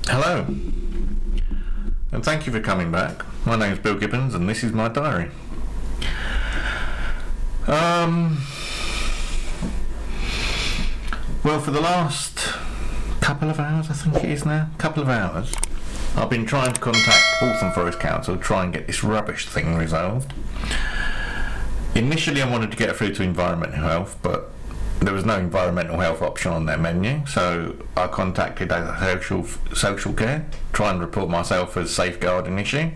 Hello, and thank you for coming back. My name's Bill Gibbons, and this is my diary. Well, for the last couple of hours, I think it is now, I've been trying to contact Waltham Forest Council to try and get this rubbish thing resolved. Initially, I wanted to get it through to environmental health, but there was no environmental health option on their menu, so I contacted social care, trying to report myself as safeguarding issue.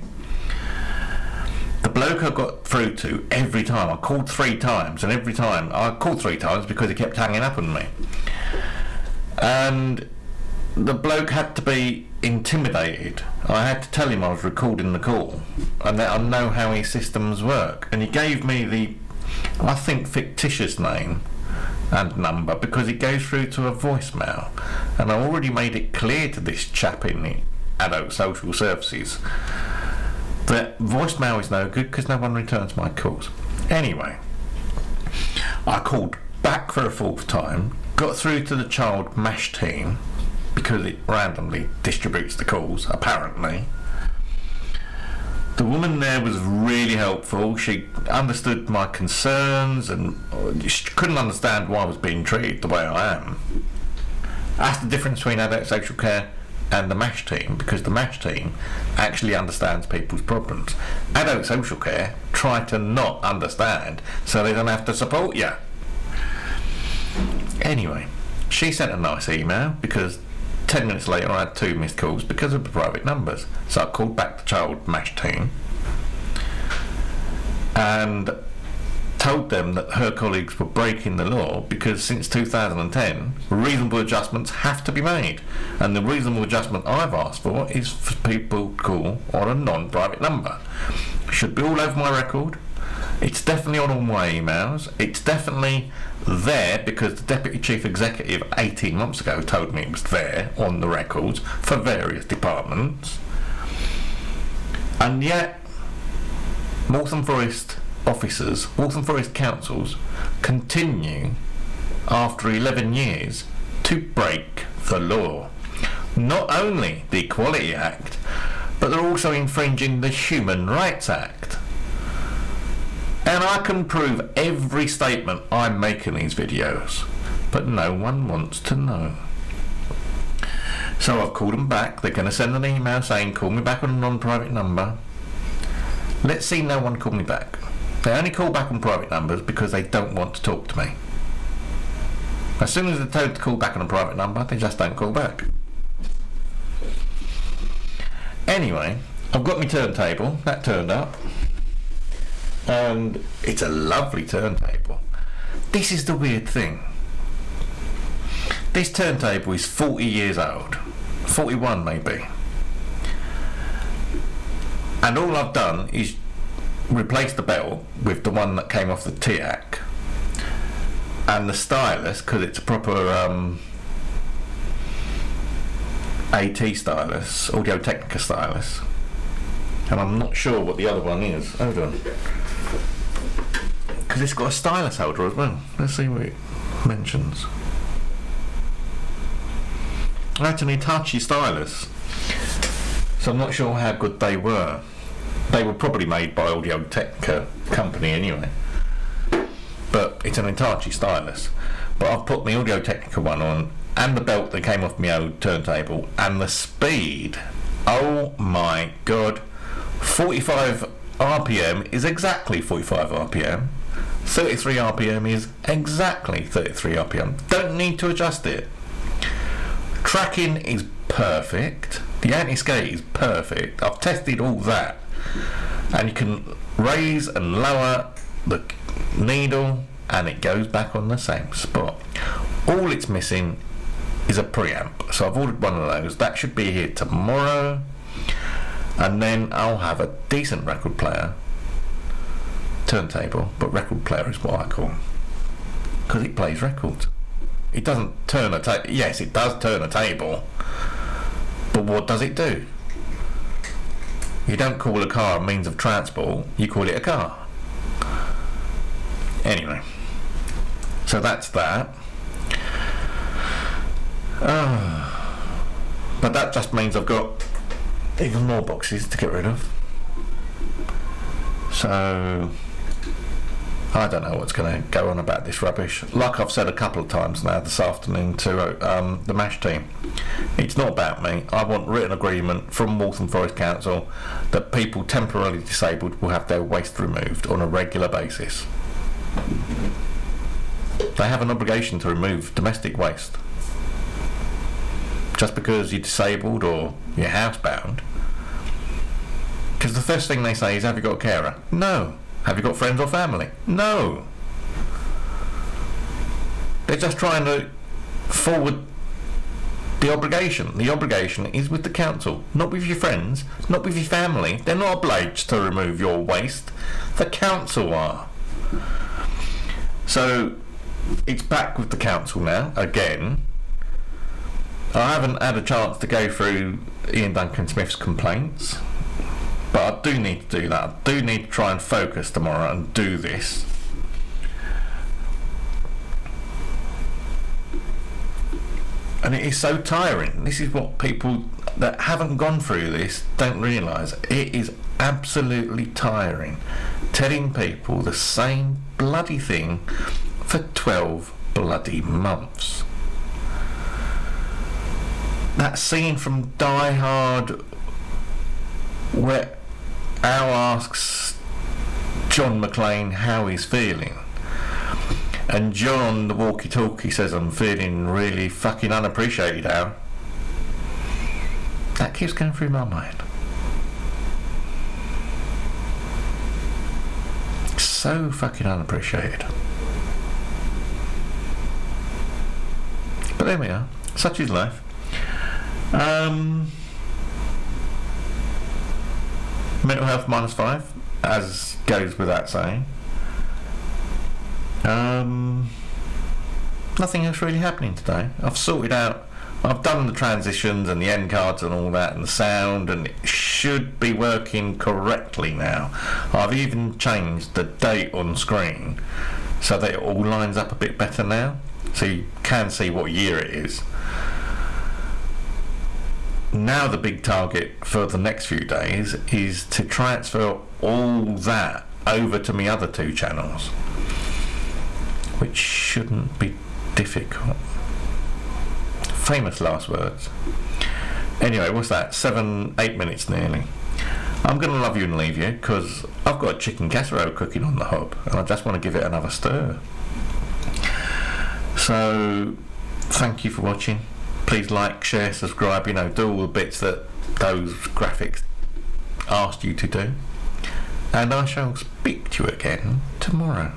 The bloke I got through to every time, I called 3 times, and every time I called 3 times because he kept hanging up on me. And the bloke had to be intimidated. I had to tell him I was recording the call and that I know how his systems work. And he gave me the, I think, fictitious name and number because it goes through to a voicemail. And I already made it clear to this chap in the adult social services that voicemail is no good because no one returns my calls. Anyway, I called back for a 4th time, got through to the child MASH team because it randomly distributes the calls, apparently. The woman there was really helpful. She understood my concerns and she couldn't understand why I was being treated the way I am. That's the difference between adult social care and the MASH team, because the MASH team actually understands people's problems. Adult social care try to not understand so they don't have to support you. Anyway, she sent a nice email because 10 minutes later I had 2 missed calls because of the private numbers. So I called back the child MASH team and told them that her colleagues were breaking the law because since 2010 reasonable adjustments have to be made, and the reasonable adjustment I've asked for is for people to call on a non-private number. It should be all over my record. It's definitely on all my emails. It's definitely there because the Deputy Chief Executive 18 months ago told me it was there on the records for various departments. And yet Waltham Forest officers, Waltham Forest councils continue after 11 years to break the law. Not only the Equality Act, but they're also infringing the Human Rights Act. And I can prove every statement I make in these videos, but no one wants to know. So I've called them back. They're going to send an email saying call me back on a non-private number. Let's see no one call me back. They only call back on private numbers because they don't want to talk to me. As soon as they're told to call back on a private number, they just don't call back. Anyway, I've got my turntable. That turned up. And it's a lovely turntable. This is the weird thing. This turntable is 40 years old. 41 maybe. And all I've done is replace the belt with the one that came off the TIAC. And the stylus, because it's a proper AT stylus, Audio Technica stylus. And I'm not sure what the other one is. Hold on. Because it's got a stylus holder as well. Let's see what it mentions. That's an Hitachi stylus. So I'm not sure how good they were. They were probably made by Audio Technica company anyway. But it's an Hitachi stylus. But I've put my Audio Technica one on and the belt that came off my old turntable, and the speed, oh my god, 45 RPM is exactly 45 RPM. 33 RPM is exactly 33 RPM. Don't need to adjust it. Tracking is perfect. The anti-skate is perfect. I've tested all that. And you can raise and lower the needle and it goes back on the same spot. All it's missing is a preamp. So I've ordered one of those. That should be here tomorrow. And then I'll have a decent record player. Turntable, but record player is what I call it, because it plays records. It doesn't turn a table. Yes, it does turn a table, but what does it do? You don't call a car a means of transport, you call it a car. Anyway, so that's that. But that just means I've got even more boxes to get rid of. So I don't know what's going to go on about this rubbish. Like I've said a couple of times now this afternoon to the MASH team, it's not about me. I want written agreement from Waltham Forest Council that people temporarily disabled will have their waste removed on a regular basis. They have an obligation to remove domestic waste. Just because you're disabled or you're housebound. Because the first thing they say is, have you got a carer? No. Have you got friends or family? No. They're just trying to forward the obligation. The obligation is with the council, not with your friends, not with your family. They're not obliged to remove your waste. The council are. So it's back with the council now, again. I haven't had a chance to go through Ian Duncan Smith's complaints. But I do need to do that. I do need to try and focus tomorrow and do this. And it is so tiring. This is what people that haven't gone through this don't realise. It is absolutely tiring. Telling people the same bloody thing for 12 bloody months. That scene from Die Hard where Al asks John McClane how he's feeling, and John, the walkie-talkie, says, I'm feeling really fucking unappreciated, Al. That keeps going through my mind. So fucking unappreciated. But there we are. Such is life. Mental health -5, as goes without saying. Nothing else really happening today. I've done the transitions and the end cards and all that and the sound, and it should be working correctly now. I've even changed the date on screen so that it all lines up a bit better now, so you can see what year it is. Now the big target for the next few days is to transfer all that over to my other 2 channels, which shouldn't be difficult. Famous last words. Anyway, what's that? 8 minutes nearly. I'm going to love you and leave you because I've got a chicken casserole cooking on the hob and I just want to give it another stir. So thank you for watching. Please like, share, subscribe, do all the bits that those graphics asked you to do. And I shall speak to you again tomorrow.